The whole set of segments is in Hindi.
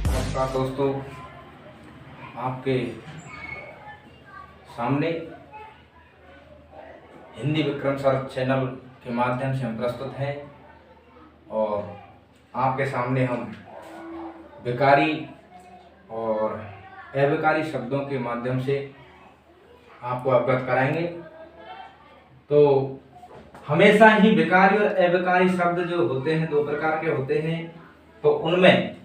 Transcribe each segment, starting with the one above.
नमस्कार दोस्तों, आपके सामने हिंदी विक्रम सर चैनल के माध्यम से हम प्रस्तुत हैं और आपके सामने हम बेकारी और अबेकारी शब्दों के माध्यम से आपको अवगत कराएंगे। तो हमेशा ही बेकारी और अबेकारी शब्द जो होते हैं दो प्रकार के होते हैं। तो उनमें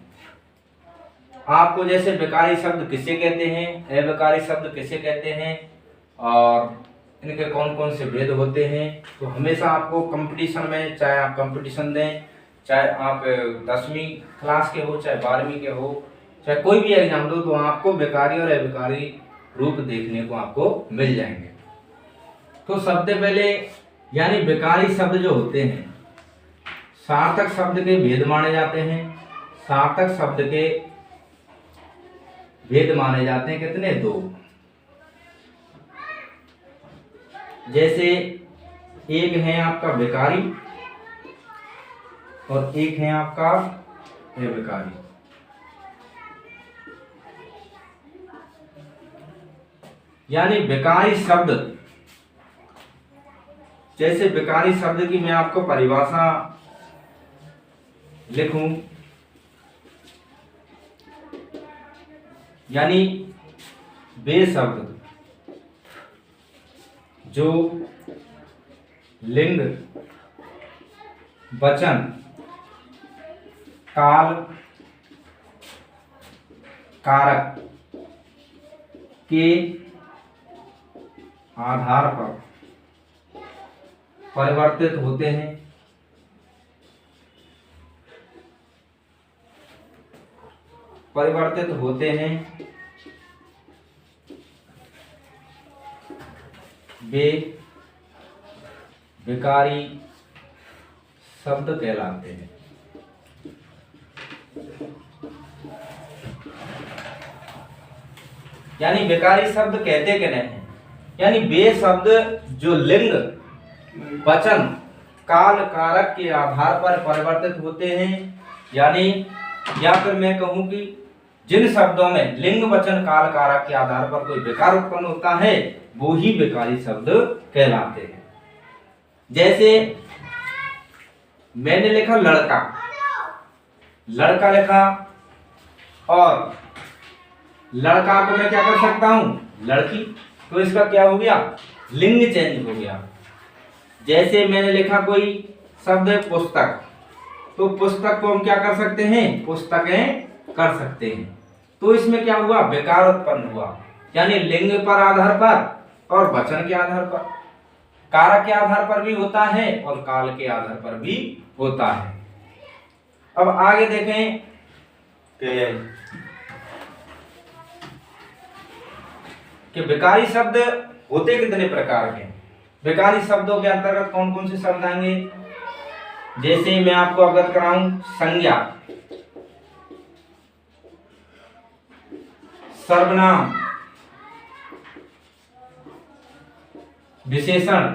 आपको जैसे बेकारी शब्द किसे कहते हैं, अबेकारी शब्द किसे कहते हैं और इनके कौन कौन से भेद होते हैं, तो हमेशा आपको कंपटीशन में, चाहे आप कंपटीशन दें, चाहे आप 10वीं क्लास के हो, चाहे 12वीं के हो, चाहे कोई भी एग्जाम दो, तो आपको बेकारी और अबेकारी रूप देखने को आपको मिल जाएंगे। तो सबसे पहले यानी बेकारी शब्द जो होते हैं सार्थक शब्द के भेद माने जाते हैं। सार्थक शब्द के भेद माने जाते हैं कितने? 2। जैसे एक है आपका बेकारी और एक है आपका अबेकारी। यानी बेकारी शब्द, जैसे बेकारी शब्द की मैं आपको परिभाषा लिखूं, यानी बे शब्द जो लिंग, वचन, काल, कारक के आधार पर परिवर्तित होते हैं। वे बेकारी शब्द कहलाते हैं। यानी बेकारी शब्द कहते क्या हैं? यानी वे शब्द जो लिंग, वचन, काल, कारक के आधार पर परिवर्तित होते हैं। यानी या फिर मैं कहूं कि जिन शब्दों में लिंग, वचन, काल, कारक के आधार पर कोई बेकार उत्पन्न होता है वो ही बेकारी शब्द कहलाते हैं। जैसे मैंने लिखा लड़का, लड़का लिखा और लड़का को मैं क्या कर सकता हूं? लड़की। तो इसका क्या हो गया? लिंग चेंज हो गया। जैसे मैंने लिखा कोई शब्द है पुस्तक, तो पुस्तक को हम क्या कर सकते हैं? पुस्तकें कर सकते हैं। तो इसमें क्या हुआ? बेकार उत्पन्न हुआ। यानी लिंग पर आधार पर और वचन के आधार पर, कारक के आधार पर भी होता है और काल के आधार पर भी होता है। अब आगे देखें कि बेकारी शब्द होते कितने प्रकार के। बेकारी शब्दों के अंतर्गत कौन कौन से शब्द आएंगे? जैसे मैं आपको अवगत कराऊं, संज्ञा, सर्वनाम, विशेषण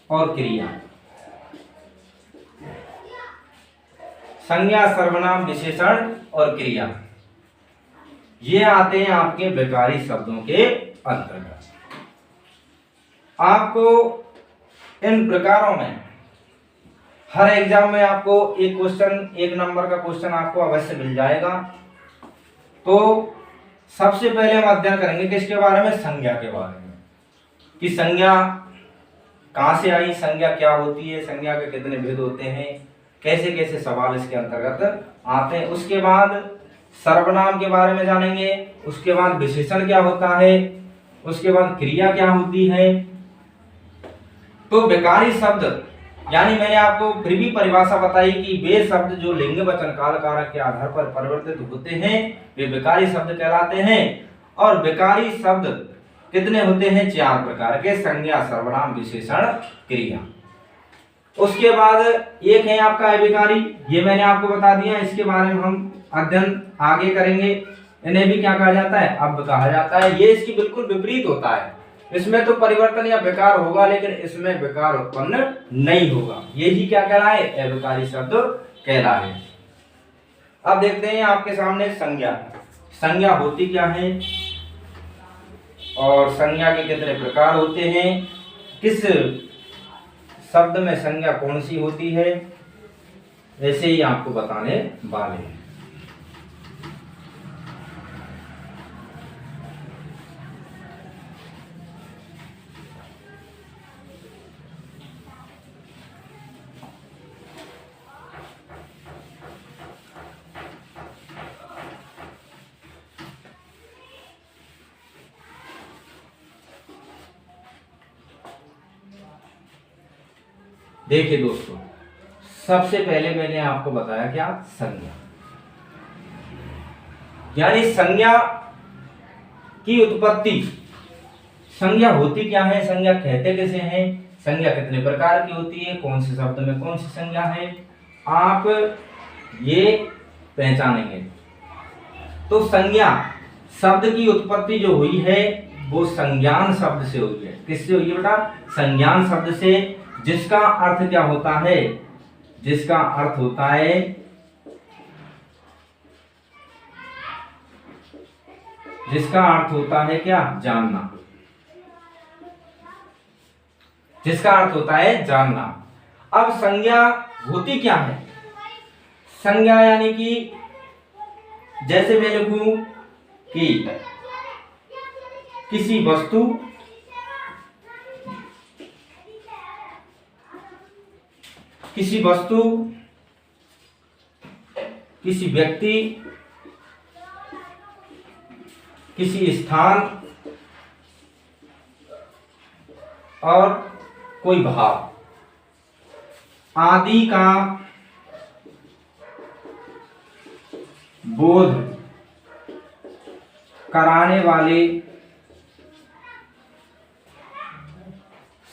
और क्रिया। संज्ञा, सर्वनाम, विशेषण और क्रिया, ये आते हैं आपके बेकारी शब्दों के अंतर्गत। आपको इन प्रकारों में हर एग्जाम में आपको एक क्वेश्चन, 1 नंबर का क्वेश्चन आपको अवश्य मिल जाएगा। तो सबसे पहले हम अध्ययन करेंगे किसके बारे में? संज्ञा के बारे में, कि संज्ञा कहां से आई, संज्ञा क्या होती है, संज्ञा के कितने भेद होते हैं, कैसे कैसे सवाल इसके अंतर्गत आते हैं। उसके बाद सर्वनाम के बारे में जानेंगे, उसके बाद विशेषण क्या होता है, उसके बाद क्रिया क्या होती है। तो बेकारी शब्द यानी मैंने आपको फिर भी परिभाषा बताई कि वे शब्द जो लिंग, वचन, काल, कारक के आधार पर परिवर्तित होते हैं वे बेकारी शब्द कहलाते हैं। और बेकारी शब्द कितने होते हैं? 4 प्रकार के, संज्ञा, सर्वनाम, विशेषण, क्रिया। उसके बाद एक है आपका अबेकारी, ये मैंने आपको बता दिया, इसके बारे में हम अध्ययन आगे करेंगे। इन्हें भी क्या कहा जाता है? अब कहा जाता है। ये इसकी बिल्कुल विपरीत होता है। इसमें तो परिवर्तन या विकार होगा, लेकिन इसमें विकार उत्पन्न नहीं होगा। यही क्या कहलाए? अविकारी शब्द कहलाए। अब देखते हैं आपके सामने संज्ञा। संज्ञा होती क्या है और संज्ञा के कितने प्रकार होते हैं, किस शब्द में संज्ञा कौन सी होती है, ऐसे ही आपको बताने वाले हैं। देखिए दोस्तों, सबसे पहले मैंने आपको बताया क्या? संज्ञा। यानी संज्ञा की उत्पत्ति। संज्ञा होती क्या है, संज्ञा कहते किसे हैं, संज्ञा कितने प्रकार की होती है, कौन से शब्द में कौन सी संज्ञा है, आप ये पहचानेंगे। तो संज्ञा शब्द की उत्पत्ति जो हुई है वो संज्ञान शब्द से हुई है। किससे हुई है बेटा? संज्ञान शब्द से, जिसका अर्थ क्या होता है? जिसका अर्थ होता है क्या? जानना। जिसका अर्थ होता है जानना। अब संज्ञा होती क्या है? संज्ञा यानी कि जैसे मैं लिखूं कि किसी वस्तु, किसी व्यक्ति, किसी स्थान और कोई भाव आदि का बोध कराने वाले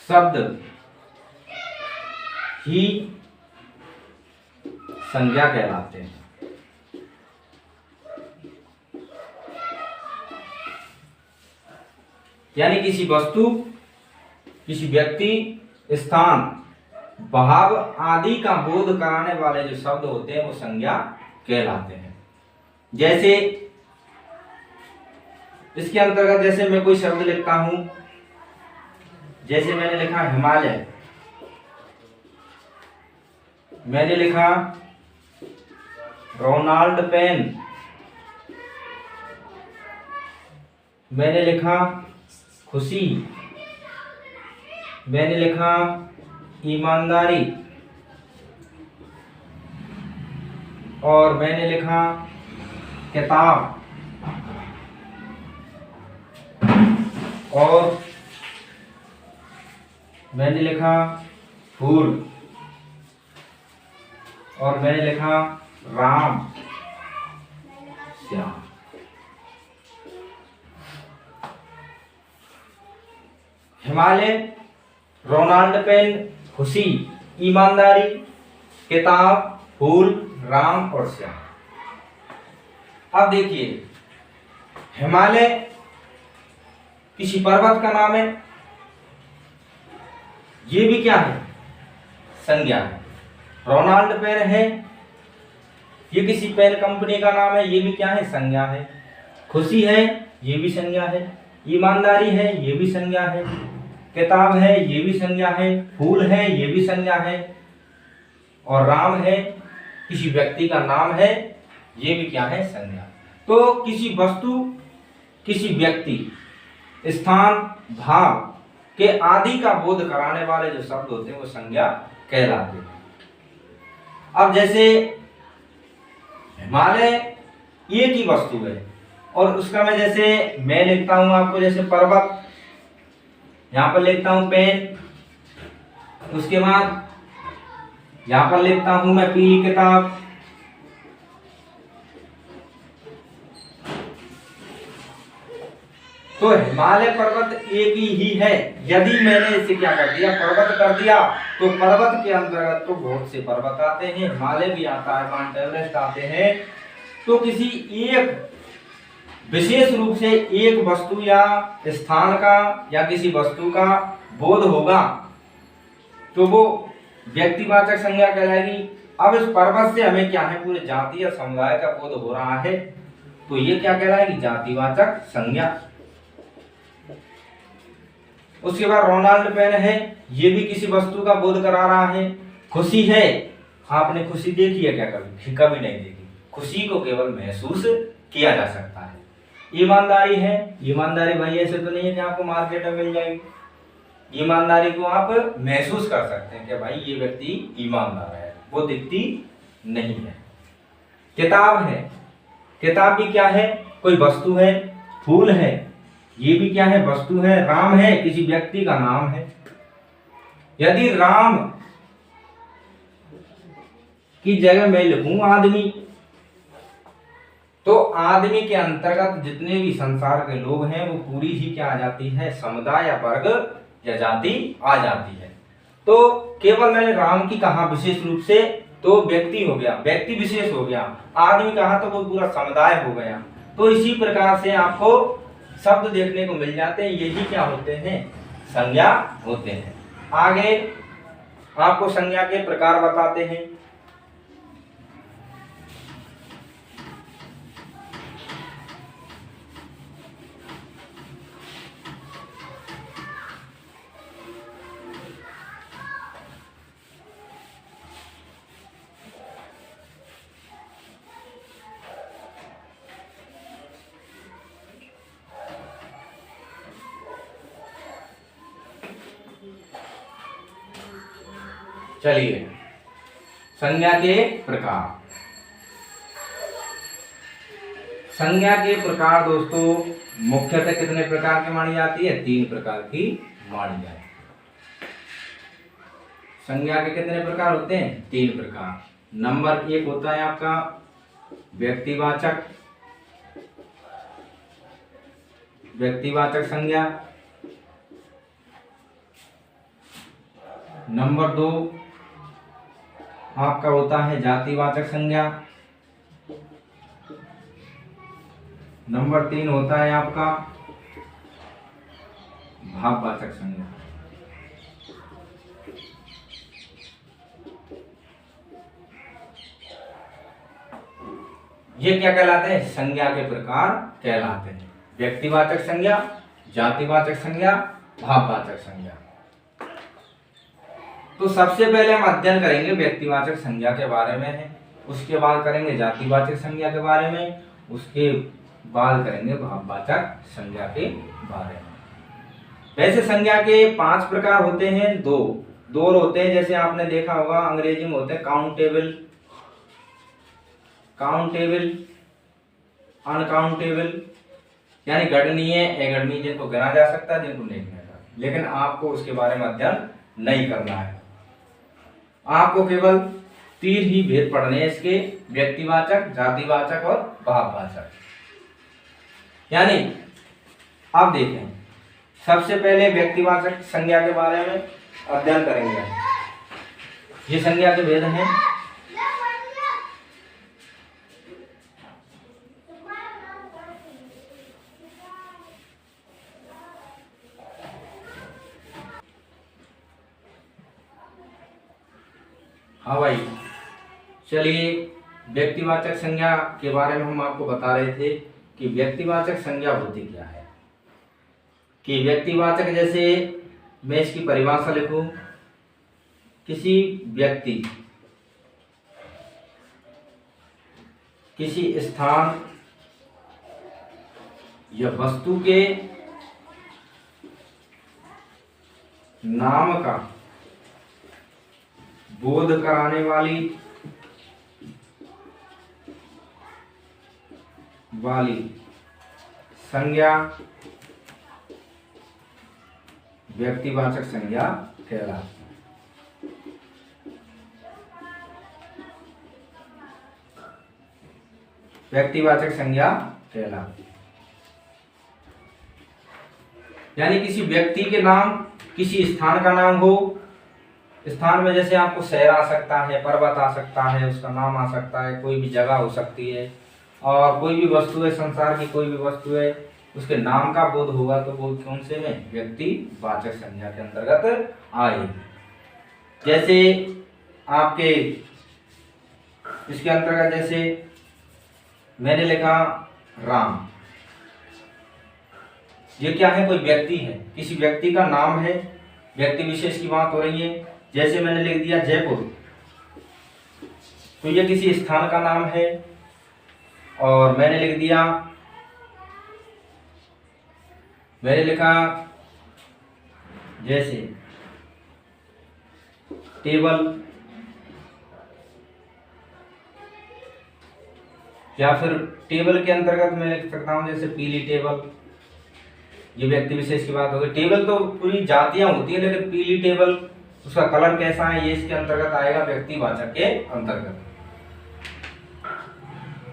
शब्द ही संज्ञा कहलाते हैं। यानी किसी वस्तु, किसी व्यक्ति, स्थान, भाव आदि का बोध कराने वाले जो शब्द होते हैं वो संज्ञा कहलाते हैं। जैसे इसके अंतर्गत जैसे मैं कोई शब्द लिखता हूं, जैसे मैंने लिखा हिमालय, मैंने लिखा रोनाल्ड पेन, मैंने लिखा खुशी, मैंने लिखा ईमानदारी, और मैंने लिखा किताब, और मैंने लिखा फूल, और मैंने लिखा राम श्याम। हिमालय, रोनाल्ड पेन, खुशी, ईमानदारी, किताब, फूल, राम और श्याम। अब देखिए, हिमालय किसी पर्वत का नाम है, ये भी क्या है? संज्ञा है। रोनाल्ड पेन है, ये किसी पेन कंपनी का नाम है, ये भी क्या है? संज्ञा है। खुशी है, ये भी संज्ञा है। ईमानदारी है, ये भी संज्ञा है। किताब है, ये भी संज्ञा है। फूल है, ये भी संज्ञा है। और राम है, किसी व्यक्ति का नाम है, ये भी क्या है? संज्ञा। तो किसी वस्तु, किसी व्यक्ति, स्थान, भाव के आदि का बोध कराने वाले जो शब्द होते हैं वो संज्ञा कहलाते हैं। अब जैसे हिमालय एक ही वस्तु है और उसका मैं लिखता हूं आपको, जैसे पर्वत, यहां पर लिखता हूं पेन, उसके बाद यहां पर लिखता हूं मैं पीली किताब, तो हिमालय पर्वत एक ही है। यदि मैंने इसे क्या कर दिया? पर्वत कर दिया, तो पर्वत के अंतर्गत तो बहुत से पर्वत आते हैं, हिमालय भी आता है, माउंट एवरेस्ट आते हैं। तो किसी एक विशेष रूप से एक वस्तु या स्थान का या किसी वस्तु का बोध होगा तो वो व्यक्तिवाचक संज्ञा कहलाएगी। अब इस पर्वत से हमें क्या है, पूरे जाति या समुदाय का बोध हो रहा है, तो ये क्या कहलाएगी, जातिवाचक संज्ञा। उसके बाद रोनाल्ड पेन है, ये भी किसी वस्तु का बोध करा रहा है। खुशी है, आपने खुशी देखी है क्या कभी? कभी नहीं देखी। खुशी को केवल महसूस किया जा सकता है। ईमानदारी है, ईमानदारी भाई ऐसे तो नहीं है कि आपको मार्केट में मिल जाएगी। ईमानदारी को आप महसूस कर सकते हैं कि भाई ये व्यक्ति ईमानदार है, वो दिखती नहीं है। किताब है, किताब भी क्या है, कोई वस्तु है। फूल है, ये भी क्या है, वस्तु है। राम है, किसी व्यक्ति का नाम है। यदि राम की जगह मैं लिखूं आदमी, तो आदमी के अंतर्गत जितने भी संसार के लोग हैं वो पूरी ही क्या आ जाती है, समुदाय या वर्ग या जाति आ जाती है। तो केवल मैंने राम की कहा विशेष रूप से, तो व्यक्ति हो गया, व्यक्ति विशेष हो गया। आदमी कहा तो वो पूरा समुदाय हो गया। तो इसी प्रकार से आपको शब्द देखने को मिल जाते हैं, यही क्या होते हैं, संज्ञा होते हैं। आगे आपको संज्ञा के प्रकार बताते हैं। चलिए, संज्ञा के प्रकार। संज्ञा के प्रकार दोस्तों मुख्यतः कितने प्रकार की मानी जाती है, 3 प्रकार की मानी जाती है। संज्ञा के कितने प्रकार होते हैं, 3 प्रकार। नंबर 1 होता है आपका व्यक्तिवाचक, व्यक्तिवाचक संज्ञा। नंबर 2 आपका होता है जातिवाचक संज्ञा। नंबर 3 होता है आपका भाववाचक संज्ञा। ये क्या कहलाते हैं, संज्ञा के प्रकार कहलाते हैं। व्यक्तिवाचक संज्ञा, जातिवाचक संज्ञा, भाववाचक संज्ञा। तो सबसे पहले हम अध्ययन करेंगे व्यक्तिवाचक संज्ञा के बारे में है, उसके बाद करेंगे जातिवाचक संज्ञा के बारे में, उसके बाद करेंगे भाववाचक संज्ञा के बारे में। वैसे संज्ञा के 5 प्रकार होते हैं, दो होते हैं, जैसे आपने देखा होगा अंग्रेजी में होते हैं काउंटेबल, काउंटेबल, अनकाउंटेबल, यानी गणनीय, अगणनीय, जिनको गिना जा सकता है, जिनको नहीं गिना जा सकता। लेकिन आपको उसके बारे में अध्ययन नहीं करना है, आपको केवल 3 ही भेद पढ़ने हैं इसके, व्यक्तिवाचक, जातिवाचक और भाववाचक। यानी अब देखें, सबसे पहले व्यक्तिवाचक संज्ञा के बारे में अध्ययन करेंगे। ये संज्ञा के भेद हैं। हाँ भाई, चलिए व्यक्तिवाचक संज्ञा के बारे में हम आपको बता रहे थे कि व्यक्तिवाचक संज्ञा होती क्या है। कि व्यक्तिवाचक, जैसे मैं इसकी परिभाषा लिखूं, किसी व्यक्ति, किसी स्थान या वस्तु के नाम का बोध कराने वाली संज्ञा व्यक्तिवाचक संज्ञा कहलाती है। व्यक्तिवाचक संज्ञा कहलाती है, यानी किसी व्यक्ति के नाम, किसी स्थान का नाम हो। स्थान में जैसे आपको शहर आ सकता है, पर्वत आ सकता है, उसका नाम आ सकता है, कोई भी जगह हो सकती है, और कोई भी वस्तु है, संसार की कोई भी वस्तु है, उसके नाम का बोध होगा तो वो कौन से में, व्यक्तिवाचक संज्ञा के अंतर्गत आए। जैसे आपके इसके अंतर्गत जैसे मैंने लिखा राम, ये क्या है, कोई व्यक्ति है, किसी व्यक्ति का नाम है, व्यक्ति विशेष की बात हो रही है। जैसे मैंने लिख दिया जयपुर, तो ये किसी स्थान का नाम है। और मैंने लिख दिया, मैंने लिखा जैसे टेबल, या फिर टेबल के अंतर्गत मैं लिख सकता हूं जैसे पीली टेबल, ये व्यक्ति विशेष की बात होगी। टेबल तो पूरी जातियां होती है, लेकिन पीली टेबल उसका कलर कैसा है ये इसके अंतर्गत आएगा, व्यक्तिवाचक के अंतर्गत।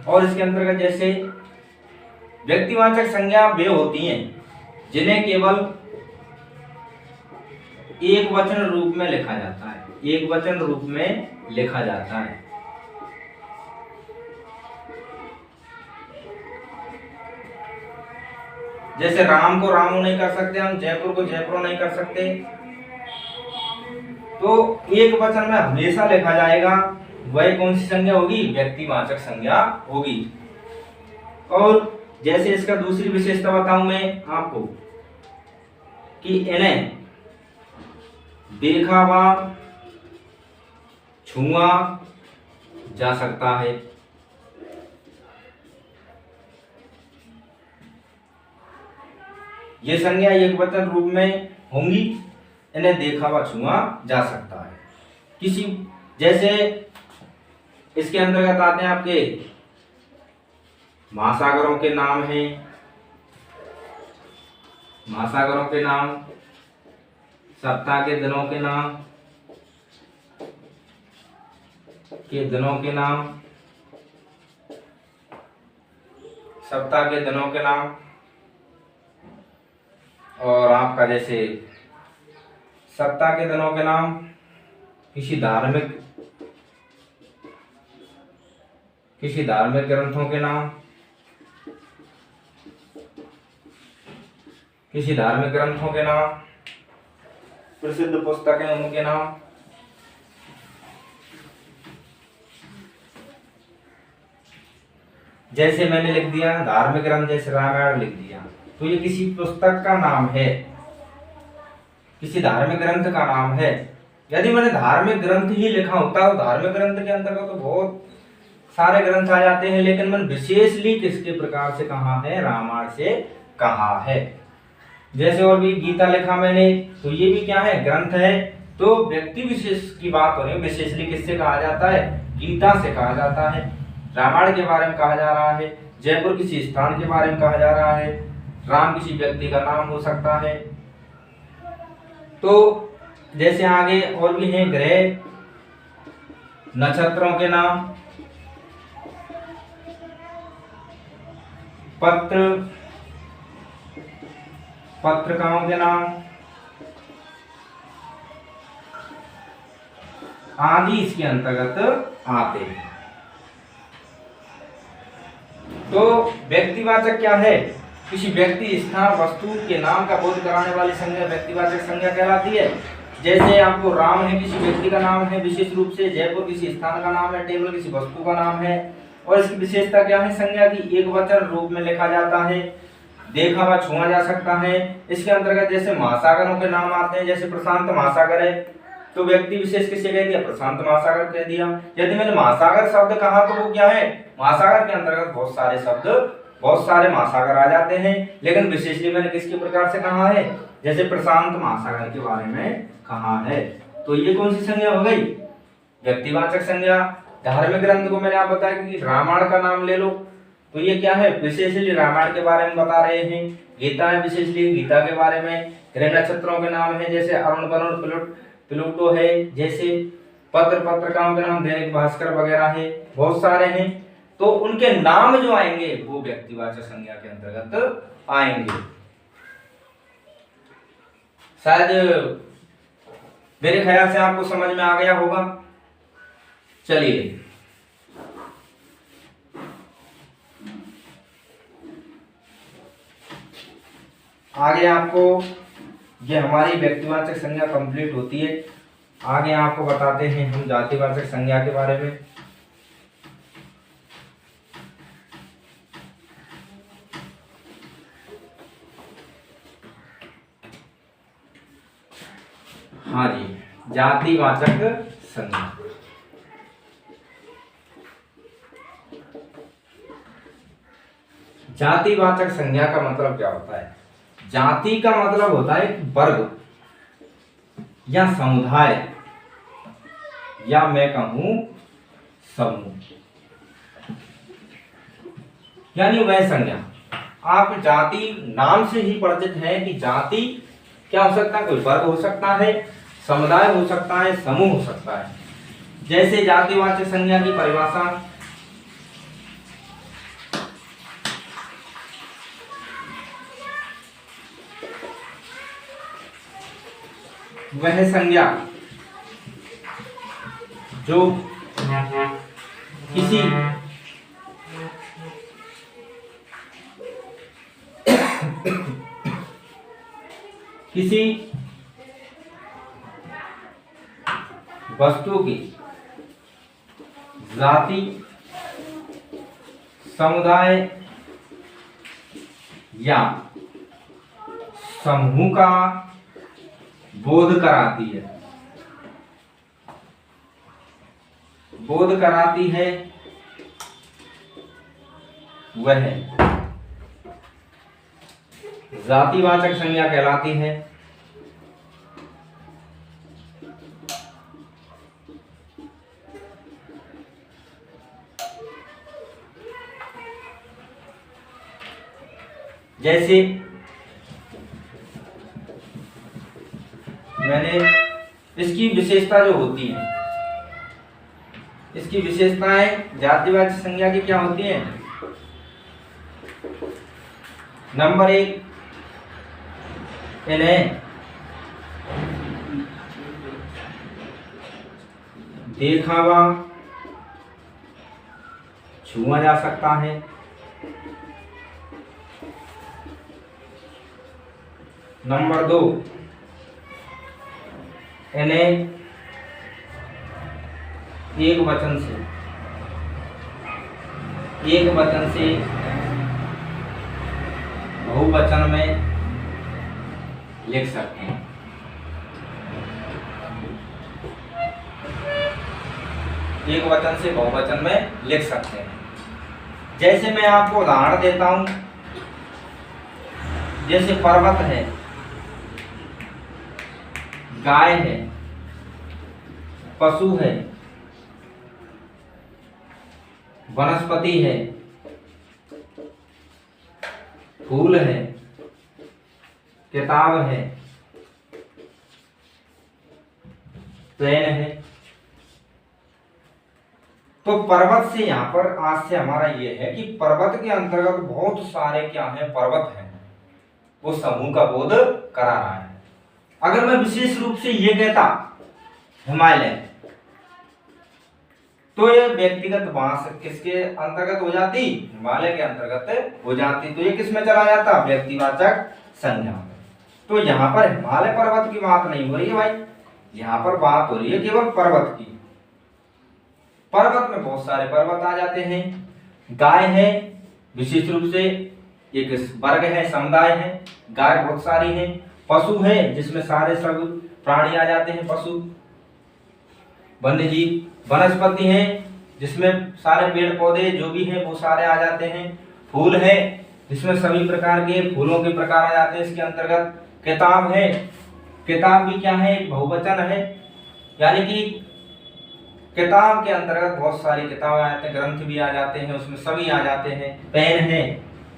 और इसके अंतर्गत जैसे व्यक्तिवाचक संज्ञा वे होती हैं जिन्हें केवल एक वचन रूप में लिखा जाता है, एक वचन रूप में लिखा जाता है। जैसे राम को रामू नहीं कर सकते हम, जयपुर को जयपुर नहीं कर सकते, तो एक वचन में हमेशा लिखा जाएगा, वह कौन सी संज्ञा होगी, व्यक्तिवाचक संज्ञा होगी। और जैसे इसका दूसरी विशेषता बताऊं मैं आपको कि इन्हें देखा व छुआ जा सकता है। ये संज्ञा एक वचन रूप में होंगी, इन्हें देखा व छुआ जा सकता है। किसी जैसे इसके अंतर्गत आते हैं आपके महासागरों के नाम हैं, महासागरों के नाम, सप्ताह के दिनों के नाम, सप्ताह के दिनों के नाम। और आपका जैसे सप्ताह के दिनों के नाम, किसी धार्मिक ग्रंथों के नाम, किसी धार्मिक ग्रंथों के नाम, प्रसिद्ध पुस्तकें उनके नाम। जैसे मैंने लिख दिया धार्मिक ग्रंथ, जैसे रामायण लिख दिया, तो ये किसी पुस्तक का नाम है, किसी धार्मिक ग्रंथ का नाम है। यदि मैंने धार्मिक ग्रंथ ही लिखा होता तो धार्मिक ग्रंथ के अंतर्गत तो बहुत सारे ग्रंथ आ जाते हैं, लेकिन मैंने विशेषली किसके प्रकार से कहा है, रामायण से कहा है। जैसे और भी गीता लिखा मैंने, तो ये भी क्या है, ग्रंथ है। तो व्यक्ति विशेष की बात हो रही है, विशेषली किससे कहा जाता है, गीता से कहा जाता है। रामायण के बारे में कहा जा रहा है, जयपुर किसी स्थान के बारे में कहा जा रहा है, राम किसी व्यक्ति का नाम हो सकता है। तो जैसे आगे और भी हैं ग्रह, नक्षत्रों के नाम, पत्रिकाओं के नाम आदि इसके अंतर्गत आते हैं। तो व्यक्तिवाचक क्या है, किसी व्यक्ति, स्थान, वस्तु के नाम का बोध कराने वाली संज्ञा व्यक्तिवाचक संज्ञा कहलाती है। जैसे आपको राम है, किसी व्यक्ति का नाम है विशेष रूप से, जयपुर किसी स्थान का नाम है, टेबल किसी वस्तु का नाम है। और इसकी विशेषता क्या है, संज्ञा की एक वचन रूप में लिखा जाता है, देखा व छुआ जा सकता है। इसके अंतर्गत जैसे महासागरों के नाम आते हैं, जैसे प्रशांत महासागर है, तो व्यक्ति विशेष किसे कह दिया, प्रशांत महासागर कह दिया। यदि मैंने महासागर शब्द कहा तो वो क्या है, महासागर के अंतर्गत बहुत सारे शब्द, बहुत सारे महासागर आ जाते हैं, लेकिन विशेषली मैंने किसके प्रकार से कहा है, जैसे प्रशांत महासागर के बारे में कहा है। तो ये कौन सी संज्ञा हो गई, व्यक्तिवाचक संज्ञा। धार्मिक ग्रंथ को मैंने आप बताया कि रामायण का नाम ले लो, तो ये क्या है, विशेषली रामायण के बारे में बता रहे हैं। गीता है, विशेषली गीता के बारे में। ग्रह नक्षत्रों के नाम है, जैसे अरुण वरुण प्लूटो है, जैसे पत्रिकाओं के नाम दैनिक भास्कर वगैरह है, बहुत सारे हैं। तो उनके नाम जो आएंगे वो व्यक्तिवाचक संज्ञा के अंतर्गत आएंगे। शायद मेरे ख्याल से आपको समझ में आ गया होगा। चलिए आगे आपको ये हमारी व्यक्तिवाचक संज्ञा कंप्लीट होती है। आगे आपको बताते हैं हम जातिवाचक संज्ञा के बारे में। हाँ जी, जातिवाचक संज्ञा। जातिवाचक संज्ञा का मतलब क्या होता है? जाति का मतलब होता है वर्ग या समुदाय, या मैं कहूं समूह, यानी वह संज्ञा। आप जाति नाम से ही परिचित हैं कि जाति क्या हो सकता है? कोई वर्ग हो सकता है, समुदाय हो सकता है, समूह हो सकता है। जैसे जातिवाचक संज्ञा की परिभाषा, वह संज्ञा जो किसी वस्तु की जाति, समुदाय या समूह का बोध कराती है, बोध कराती है, वह जातिवाचक संज्ञा कहलाती है। जैसे मैंने इसकी विशेषता जो होती है, इसकी विशेषताएं जातिवाचक संज्ञा की क्या होती हैं? नंबर 1, इन्हें देखा व छुआ जा सकता है। नंबर 2, इन्हें एक वचन से बहुवचन में लिख सकते हैं। एक वचन से बहुवचन में लिख सकते हैं। जैसे मैं आपको उदाहरण देता हूं, जैसे पर्वत है, गाय है, पशु है, वनस्पति है, फूल है, किताब है, पेन है। तो पर्वत से यहाँ पर आज से हमारा ये है कि पर्वत के अंतर्गत बहुत सारे क्या है, पर्वत हैं, वो समूह का बोध करा रहा है। अगर मैं विशेष रूप से ये कहता हिमालय, तो ये व्यक्तिगत वहां से किसके अंतर्गत हो जाती? हिमालय के अंतर्गत हो जाती। तो ये किस में चला जाता? व्यक्तिवाचक संज्ञा में। तो यहाँ पर हिमालय पर्वत की बात नहीं हो रही है भाई, यहाँ पर बात हो रही है केवल पर्वत की। पर्वत में बहुत सारे पर्वत आ जाते हैं। गाय है, विशेष रूप से एक वर्ग है, समुदाय है, गाय बहुत सारी है। पशु है, जिसमें सारे सब प्राणी आ जाते हैं, पशु, वन्य जीव। वनस्पति है, जिसमें सारे पेड़ पौधे जो भी हैं वो सारे आ जाते हैं। फूल है, जिसमें सभी प्रकार के फूलों के प्रकार आ जाते हैं इसके अंतर्गत। किताब है, किताब भी क्या है? एक बहुवचन है, यानी कि किताब के अंतर्गत बहुत सारी किताबें आ जाते हैं, ग्रंथ भी आ जाते हैं, उसमें सभी आ जाते हैं। पेन है,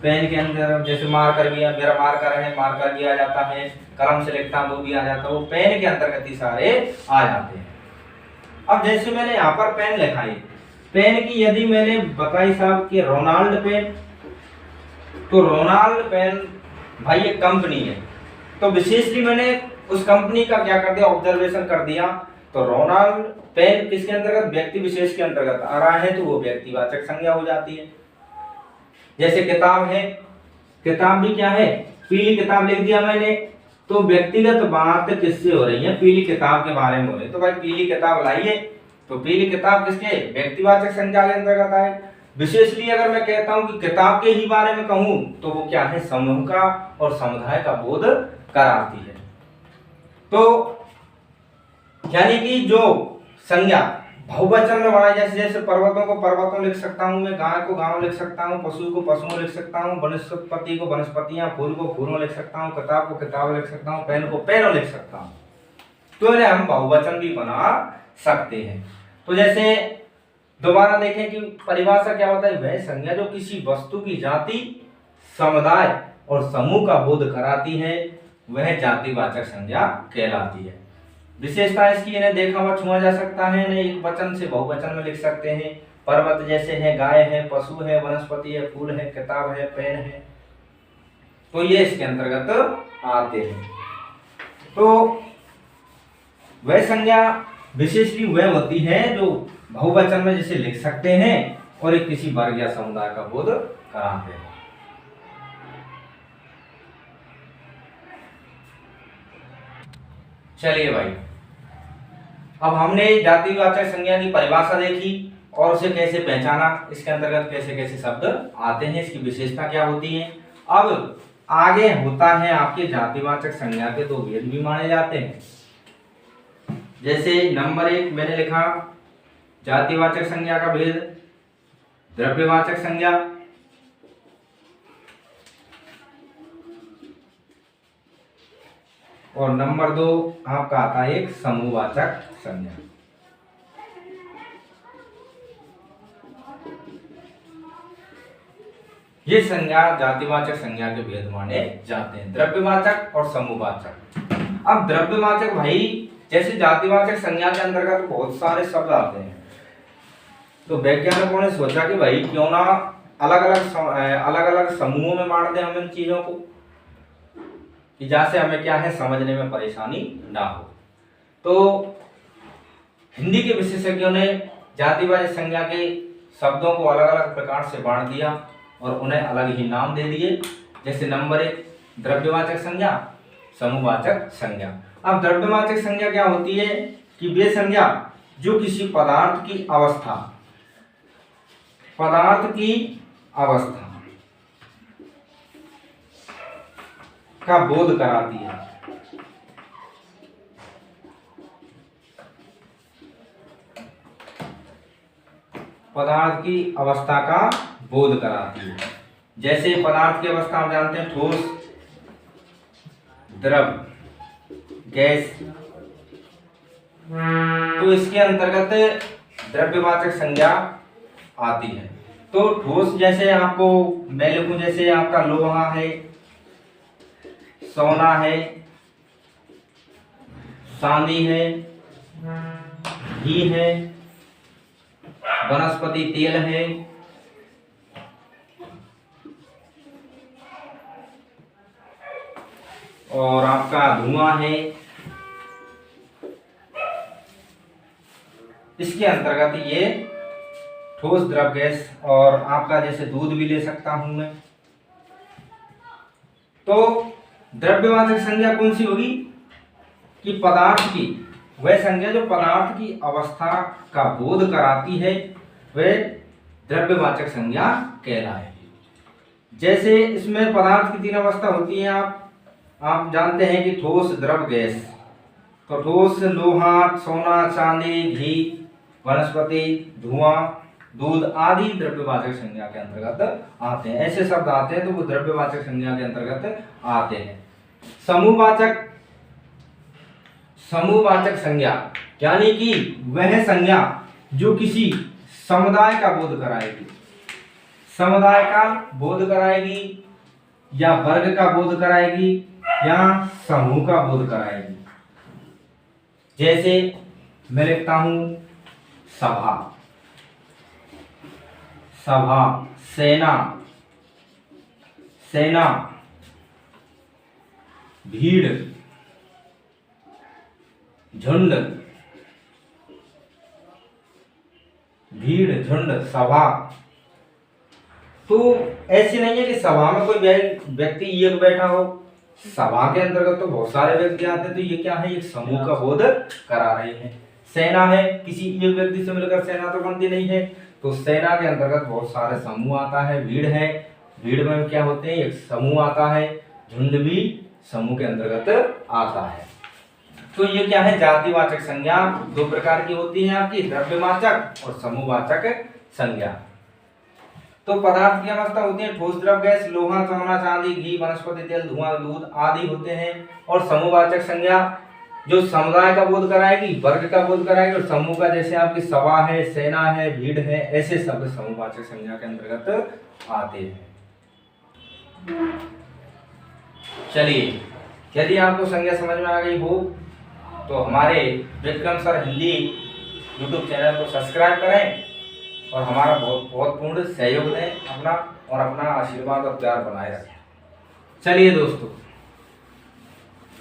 पेन के अंदर जैसे मार्कर भी है, मेरा मार्कर है, मार्कर भी आ जाता है, कलम से लिखता हूं वो भी आ जाता है, वो पेन के अंतर्गत ही सारे आ जाते हैं। अब जैसे मैंने यहाँ पर पेन लिखा है, पेन की यदि मैंने बताई साहब कि रोनाल्ड पेन, तो रोनाल्ड पेन भाई एक कंपनी है, तो विशेषली मैंने उस कंपनी का क्या कर दिया? ऑब्जर्वेशन कर दिया। तो रोनाल्ड पेन किसके अंतर्गत? व्यक्ति विशेष के अंतर्गत आ रहा है, तो वो व्यक्तिवाचक संज्ञा हो जाती है। जैसे किताब है, किताब भी क्या है? पीली किताब लिख दिया मैंने, तो व्यक्तिगत बात किससे हो रही है? पीली किताब के बारे में हो रही है। तो भाई पीली किताब लाइए, तो पीली किताब किसके? व्यक्तिवाचक संज्ञा के अंतर्गत आए। विशेषली अगर मैं कहता हूं कि किताब के ही बारे में कहूं, तो वो क्या है? समूह का और समुदाय का बोध कराती है। तो यानी कि जो संज्ञा बहुवचन में बनाई, जैसे जैसे पर्वतों को पर्वतों लिख सकता हूं मैं, गाय को गांव लिख सकता हूं, पशु को पशुओं लिख सकता हूं, वनस्पति को वनस्पतियां, फूल को फूलों लिख सकता हूं, किताब को किताब लिख सकता हूं, पेन को पेनों लिख सकता हूं। तो इन्हें हम बहुवचन भी बना सकते हैं। तो जैसे दोबारा देखें कि परिभाषा क्या होता है? वह संज्ञा जो किसी वस्तु की जाति, समुदाय और समूह का बोध कराती है, वह जातिवाचक संज्ञा कहलाती है। विशेषता इसकी, इन्हें देखा हुआ छुआ जा सकता है, इन्हें एक वचन से बहुवचन में लिख सकते हैं। पर्वत जैसे है, गाय है, पशु है, वनस्पति है, फूल है, किताब है, पेन है, तो ये इसके अंतर्गत आते हैं। तो वह संज्ञा विशेषली वह होती है जो बहुवचन में जैसे लिख सकते हैं और एक किसी वर्ग या समुदाय का बोध कराते हैं। चलिए भाई, अब हमने जातिवाचक संज्ञा की परिभाषा देखी और उसे कैसे पहचाना, इसके अंतर्गत कैसे कैसे शब्द आते हैं, इसकी विशेषता क्या होती है। अब आगे होता है आपके जातिवाचक संज्ञा के दो भेद भी माने जाते हैं। जैसे नंबर 1 मैंने लिखा जातिवाचक संज्ञा का भेद, द्रव्यवाचक संज्ञा, और नंबर 2 आपका आता है एक समूहवाचक संज्ञा। ये संज्ञा जातिवाचक संज्ञा के भेद माने जाते हैं, द्रव्यवाचक और समूहवाचक। अब द्रव्यवाचक भाई, जैसे जातिवाचक संज्ञा के अंतर्गत बहुत सारे शब्द आते हैं, तो वैज्ञानिकों ने सोचा कि भाई क्यों ना अलग अलग समूहों में बांट दें हम इन चीजों को, कि जैसे हमें क्या है समझने में परेशानी ना हो। तो हिंदी के विशेषज्ञों ने जातिवाचक संज्ञा के शब्दों को अलग अलग प्रकार से बांट दिया और उन्हें अलग ही नाम दे दिए। जैसे नंबर 1 द्रव्यवाचक संज्ञा, समूहवाचक संज्ञा। अब द्रव्यवाचक संज्ञा क्या होती है कि वे संज्ञा जो किसी पदार्थ की अवस्था का बोध कराती है। पदार्थ की अवस्था का बोध कराती है। जैसे पदार्थ की अवस्था आप जानते हैं, ठोस, द्रव, गैस। तो इसके अंतर्गत द्रव्यवाचक संज्ञा आती है। तो ठोस जैसे आपको मैं लिखूं, जैसे आपका लोहा है, सोना है, चांदी है, घी है, वनस्पति तेल है, और आपका धुआं है। इसके अंतर्गत ये ठोस, द्रव, गैस, और आपका जैसे दूध भी ले सकता हूं मैं। तो द्रव्यवाचक संज्ञा कौन सी होगी कि पदार्थ की, वह संज्ञा जो पदार्थ की अवस्था का बोध कराती है, वह द्रव्यवाचक संज्ञा कहलाएगी। जैसे इसमें पदार्थ की 3 अवस्था होती है, आप जानते हैं कि ठोस, द्रव, गैस। तो ठोस लोहा, सोना, चांदी, घी, वनस्पति, धुआं, दूध आदि द्रव्यवाचक संज्ञा के अंतर्गत आते हैं। ऐसे शब्द आते हैं तो वो द्रव्यवाचक संज्ञा के अंतर्गत आते हैं। समूहवाचक संज्ञा यानी कि वह संज्ञा जो किसी समुदाय का बोध कराएगी, समुदाय का बोध कराएगी या वर्ग का बोध कराएगी या समूह का बोध कराएगी। जैसे मैं लिखता हूं सभा, सेना, भीड़, झुंड, सभा, तो ऐसी नहीं है कि सभा में कोई व्यक्ति एक बैठा हो, सभा के अंतर्गत तो बहुत सारे व्यक्ति आते हैं, तो ये क्या है, एक समूह का बोध करा रहे हैं। सेना है, किसी एक व्यक्ति से मिलकर सेना तो बनती नहीं है, तो सेना के अंतर्गत बहुत सारे समूह आता है। भीड़ है, भीड़ में क्या होते हैं, एक समूह आता है। झुंड भी समूह के अंतर्गत आता है। तो ये क्या है, जातिवाचक संज्ञा दो प्रकार की होती है आपकी, द्रव्यवाचक और समूहवाचक संज्ञा। तो पदार्थ की अवस्था होती है ठोस, द्रव, गैस, लोहा, सोना, चांदी, घी, वनस्पति तेल, धुआं, दूध आदि होते हैं। और समूहवाचक संज्ञा जो समुदाय का बोध कराएगी, वर्ग का बोध कराएगी, और समूह का, जैसे आपकी सभा है, सेना है, भीड़ है, ऐसे शब्द समूहवाचक संज्ञा के अंतर्गत आते हैं। चलिए, यदि आपको संज्ञा समझ में आ गई हो तो हमारे Vikram sir Hindi YouTube channel को सब्सक्राइब करें और हमारा बहुत बहुत पूर्ण सहयोग दें अपना, और अपना आशीर्वाद और प्यार बनाए रखें। चलिए दोस्तों,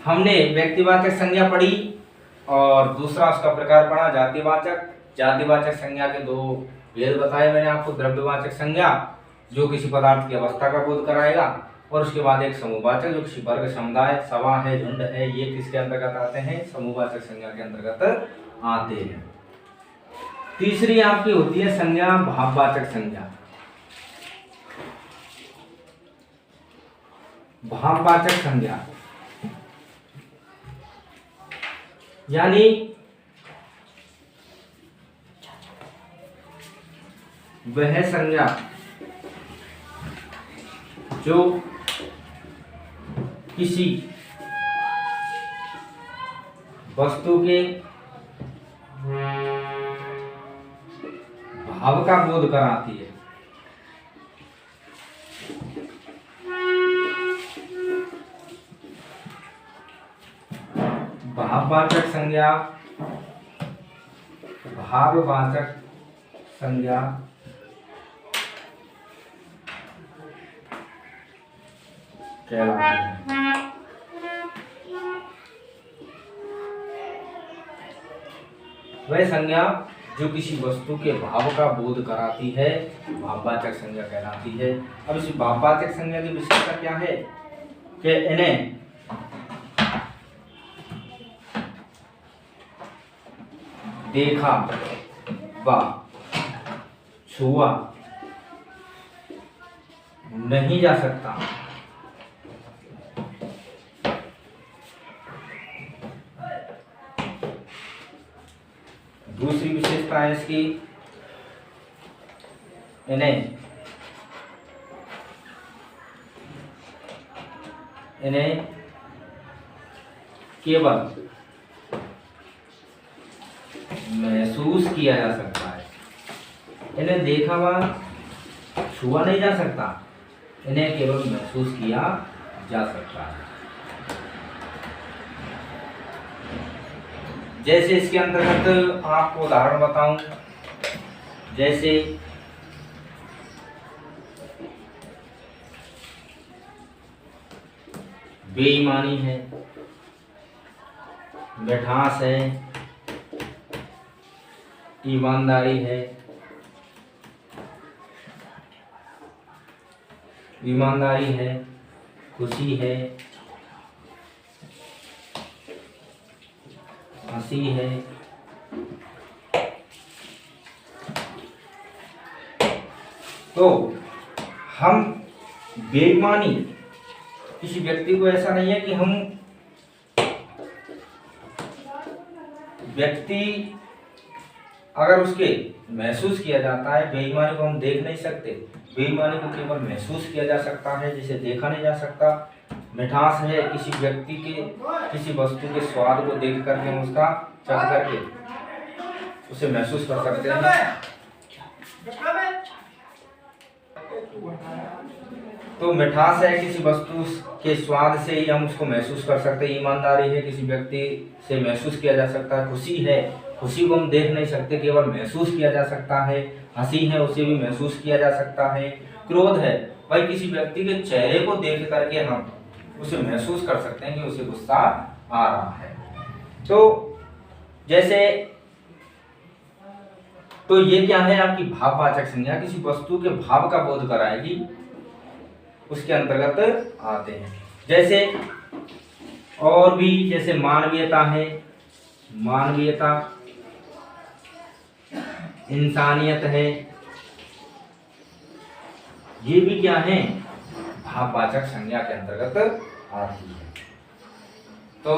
हमने व्यक्तिवाचक संज्ञा पढ़ी और दूसरा उसका प्रकार पढ़ा जातिवाचक। जातिवाचक संज्ञा के दो भेद बताए मैंने आपको, द्रव्यवाचक संज्ञा जो किसी पदार्थ की अवस्था का बोध कराएगा, और उसके बाद एक समूहवाचक जो किसी वर्ग, समुदाय, सभा है, झुंड है, ये किसके अंतर्गत आते हैं, समूहवाचक संज्ञा के अंतर्गत आते हैं। तीसरी आपकी होती है संज्ञा भाववाचक संज्ञा। भाववाचक संज्ञा यानी वह संज्ञा जो किसी वस्तु के भाव का बोध कराती है। भाववाचक संज्ञा, भाववाचक संज्ञा कहलाती है। वह संज्ञा जो किसी वस्तु के भाव का बोध कराती है, भाववाचक संज्ञा कहलाती है। अब इस भाववाचक संज्ञा की विशेषता क्या है कि इन्हें देखा व छुआ नहीं जा सकता, दूसरी विशेषता है इसकी, इन्हें केवल महसूस किया जा सकता है। इन्हें देखा हुआ छुआ नहीं जा सकता, इन्हें केवल महसूस किया जा सकता है। जैसे इसके अंतर्गत आपको उदाहरण बताऊं, जैसे बेईमानी है, मिठास है, ईमानदारी है, ईमानदारी है, खुशी है, हंसी है, तो हम बेईमानी किसी व्यक्ति को, ऐसा नहीं है कि हम व्यक्ति अगर उसके महसूस किया जाता है, बेईमानी को हम देख नहीं सकते, बेईमानी को केवल महसूस किया जा सकता है, जिसे देखा नहीं जा सकता। मिठास है किसी व्यक्ति के, किसी वस्तु के स्वाद को देख करके हम उसका चख करके उसे महसूस कर सकते हैं। तो मिठास है किसी वस्तु के स्वाद से ही हम उसको महसूस कर सकते हैं। ईमानदारी है किसी व्यक्ति से महसूस किया जा सकता है। खुशी है, खुशी को हम देख नहीं सकते, केवल महसूस किया जा सकता है। हंसी है, उसे भी महसूस किया जा सकता है। क्रोध है भाई, किसी व्यक्ति के चेहरे को देख करके हम उसे महसूस कर सकते हैं कि उसे गुस्सा आ रहा है। तो जैसे तो ये क्या है, आपकी भाववाचक संज्ञा, किसी वस्तु के भाव का बोध कराएगी, उसके अंतर्गत आते हैं। जैसे और भी, जैसे मानवीयता है, मानवीयता, इंसानियत है, ये भी क्या है, भाववाचक संज्ञा के अंतर्गत आती है। तो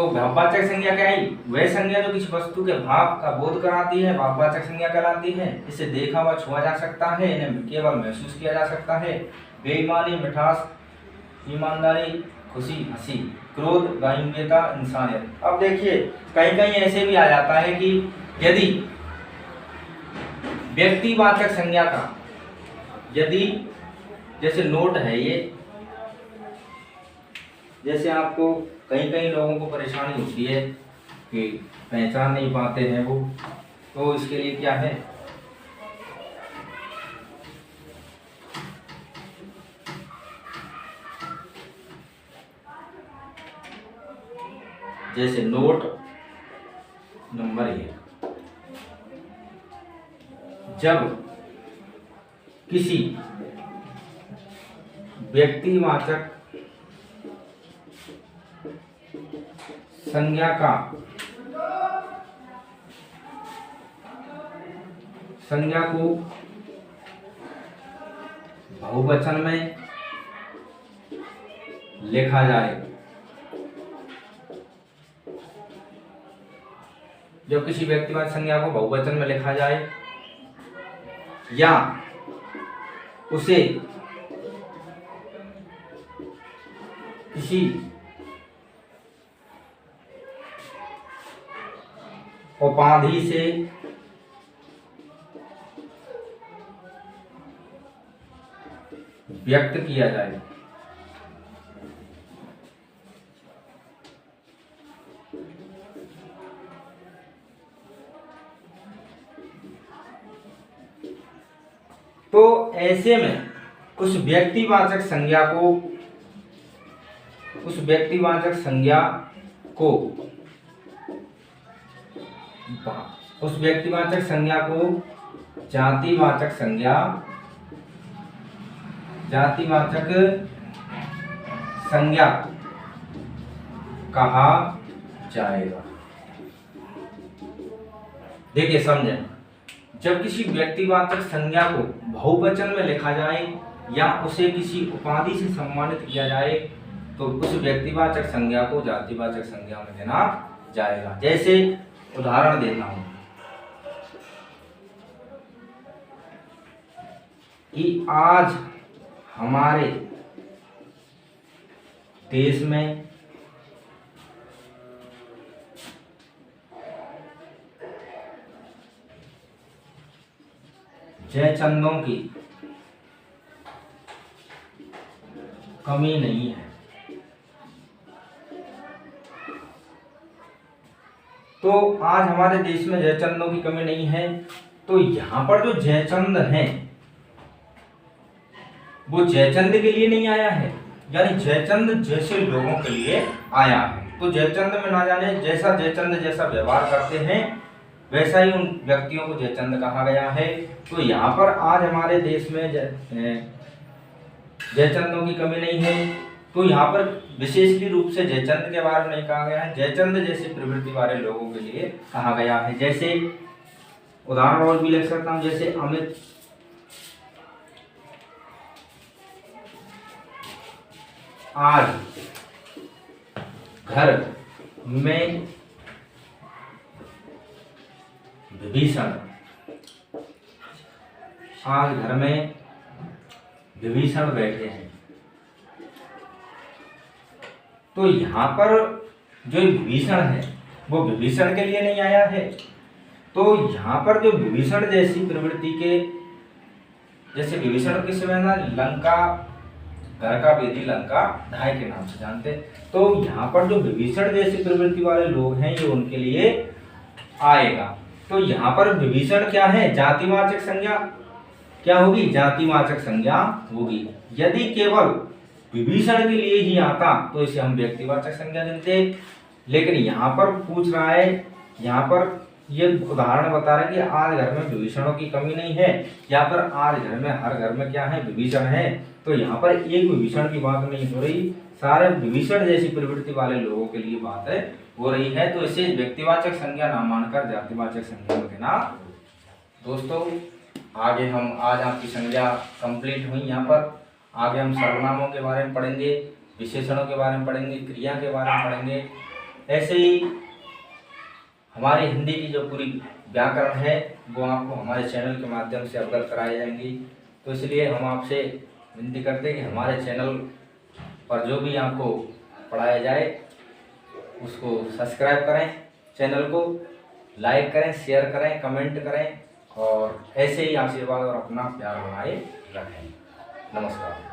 भाववाचक संज्ञा क्या है, वह संज्ञा जो किसी वस्तु के भाव का बोध कराती है, भाववाचक संज्ञा कहलाती है। इसे देखा व छुआ जा सकता है, इन्हें केवल महसूस किया जा सकता है। बेईमानी, मिठास, ईमानदारी, खुशी, हंसी, क्रोध, दयनीयता, इंसानियत। अब देखिए कहीं कहीं ऐसे भी आ जाता है कि यदि व्यक्तिवाचक संज्ञा का, यदि जैसे नोट है ये, जैसे आपको कहीं कहीं लोगों को परेशानी होती है कि पहचान नहीं पाते हैं वो, तो इसके लिए क्या है, जैसे नोट नंबर 1, जब किसी व्यक्तिवाचक संज्ञा को बहुवचन में लिखा जाए, जब किसी व्यक्तिवाचक संज्ञा को बहुवचन में लिखा जाए या उसे किसी उपाधि से व्यक्त किया जाए, तो ऐसे में उस व्यक्तिवाचक संज्ञा को जातिवाचक संज्ञा कहा जाएगा। देखिए समझें, जब किसी व्यक्तिवाचक संज्ञा को बहुवचन में लिखा जाए या उसे किसी उपाधि से सम्मानित किया जाए तो उस व्यक्तिवाचक संज्ञा को जातिवाचक संज्ञा में देना जाएगा। जैसे उदाहरण देता हूं कि आज हमारे देश में जयचंदों की कमी नहीं है। तो आज हमारे देश में जयचंदों की कमी नहीं है, तो यहाँ पर जो जयचंद हैं वो जयचंद के लिए नहीं आया है, यानी जयचंद जैसे लोगों के लिए आया है। तो जयचंद में ना जाने जैसा जयचंद जैसा व्यवहार करते हैं वैसा ही उन व्यक्तियों को जयचंद कहा गया है। तो यहाँ पर आज हमारे देश में जयचंदों की कमी नहीं है, तो यहाँ पर विशेष रूप से जयचंद के बारे में नहीं कहा गया है, जयचंद जैसी प्रवृत्ति वाले लोगों के लिए कहा गया है। जैसे उदाहरण और भी लिख सकता हूँ, जैसे अमित, आज घर में विभीषण, आज घर में विभीषण बैठे हैं। तो यहाँ पर जो विभीषण है वो विभीषण के लिए नहीं आया है। तो यहाँ पर जो विभीषण जैसी प्रवृत्ति के, जैसे विभीषण किस समय ना लंका, घर का वेदी लंका ढाई के नाम से जानते, तो यहाँ पर जो विभीषण जैसी प्रवृत्ति वाले लोग हैं ये उनके लिए आएगा। तो यहाँ पर विभीषण क्या है, जातिवाचक संज्ञा क्या होगी, जातिवाचक संज्ञा होगी। यदि केवल विभीषण के लिए ही आता तो इसे हम व्यक्तिवाचक संज्ञा गिनते। लेकिन यहाँ पर पूछ रहा है, यहाँ पर ये उदाहरण बता रहा है कि आज घर में विभीषणों की कमी नहीं है, यहाँ पर आज घर में हर घर में क्या है, विभीषण है। तो यहाँ पर एक विभीषण की बात नहीं हो रही, सारे विभीषण जैसी प्रवृत्ति वाले लोगों के लिए बात है हो रही है। तो इसे व्यक्तिवाचक संज्ञा ना मानकर जातिवाचक संज्ञा में गिना। दोस्तों आगे हम आज आपकी संज्ञा कंप्लीट हुई। यहाँ पर आगे हम सर्वनामों के बारे में पढ़ेंगे, विशेषणों के बारे में पढ़ेंगे, क्रिया के बारे में पढ़ेंगे। ऐसे ही हमारी हिंदी की जो पूरी व्याकरण है वो आपको हमारे चैनल के माध्यम से अवगत कराई जाएंगी। तो इसलिए हम आपसे विनती करते हैं कि हमारे चैनल पर जो भी आपको पढ़ाया जाए उसको सब्सक्राइब करें, चैनल को लाइक करें, शेयर करें, कमेंट करें और ऐसे ही आशीर्वाद और अपना प्यार बनाए रखें। नमस्कार।